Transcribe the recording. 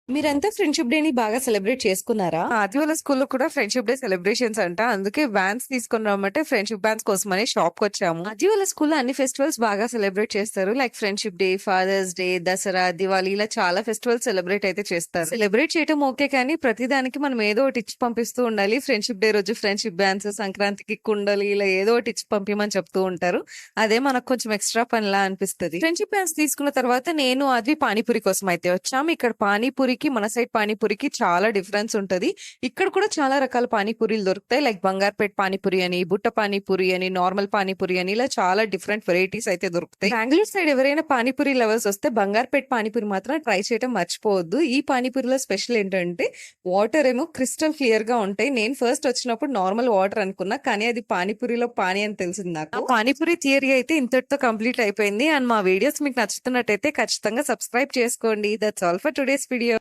మీరంతా ఫ్రెండ్‌షిప్ డేని బాగా సెలబ్రేట్ చేసుకున్నారా? ఆదివాళ్ళ స్కూల్‌లో కూడా ఫ్రెండ్‌షిప్ డే సెలబ్రేషన్స్ అంట. అందుకే వ్యాన్స్ తీసుకొని రమ్మంటే ఫ్రెండ్‌షిప్ బ్యాండ్స్ కోసమని షాప్‌కొచ్చాము. ఆదివాళ్ళ స్కూల్‌లో అన్ని ఫెస్టివల్స్ బాగా సెలబ్రేట్ చేస్తారు. Like Friendship Day, Father's Day, Dasara, Diwali ఇలా చాలా ఫెస్టివల్స్ సెలబ్రేట్ అయితే చేస్తారు. సెలబ్రేట్ చేయటం ఓకే కానీ ప్రతిదానికి మనం ఏదో ఒకటి ఇచ్చి పంపిస్తూ ఉండాలి. ఫ్రెండ్‌షిప్ డే రోజు ఫ్రెండ్‌షిప్ బ్యాండ్స్, సంక్రాంతికి కుండలు ఇలా ఏదో ఒకటి ఇచ్చి పంపియమని చెప్తూ ఉంటారు. అదే మనకు కొంచెం ఎక్స్‌ట్రా పనిలా అనిపిస్తది. ఫ్రెండ్‌షిప్ బ్యాండ్స్ తీసుకున్న తర్వాత నేను అది పానీపూరి కోసం అయితే వచ్చాము. ఇక్కడ పానీపూరికి మన సైడ్ పానీపూరికి చాలా డిఫరెన్స్ ఉంటది. ఇక్కడ కూడా చాలా రకాల పానీపూరీలు దొరుకుతాయి. లైక్ బంగారుపేట్ పానీపూరి అని, బుట్ట పానీపూరి అని, నార్మల్ పానీపూరి అని ఇలా చాలా డిఫరెంట్ వెరైటీస్ అయితే దొరుకుతాయి. బెంగళూరు సైడ్ ఎవరైనా పానీపూరి లవర్స్ వస్తే బంగారుపేట్ పానీపూరి మాత్రం ట్రై చేయడం మర్చిపోవద్దు. ఈ పానీపూరిలో స్పెషల్ ఏంటంటే వాటర్ ఏమో క్రిస్టల్ క్లియర్ గా ఉంటాయి. నేను ఫస్ట్ వచ్చినప్పుడు నార్మల్ వాటర్ అనుకున్నా కానీ అది పానీపూరిలో పానీ అని తెలిసింది నాకు. ఆ పానీపూరి థియరీ అయితే ఇంతటితో కంప్లీట్ అయిపోయింది. అండ్ మా వీడియోస్ మీకు నచ్చుతున్నట్టయితే ఖచ్చితంగా సబ్స్క్రైబ్ చేసుకోండి. That's all for today's video.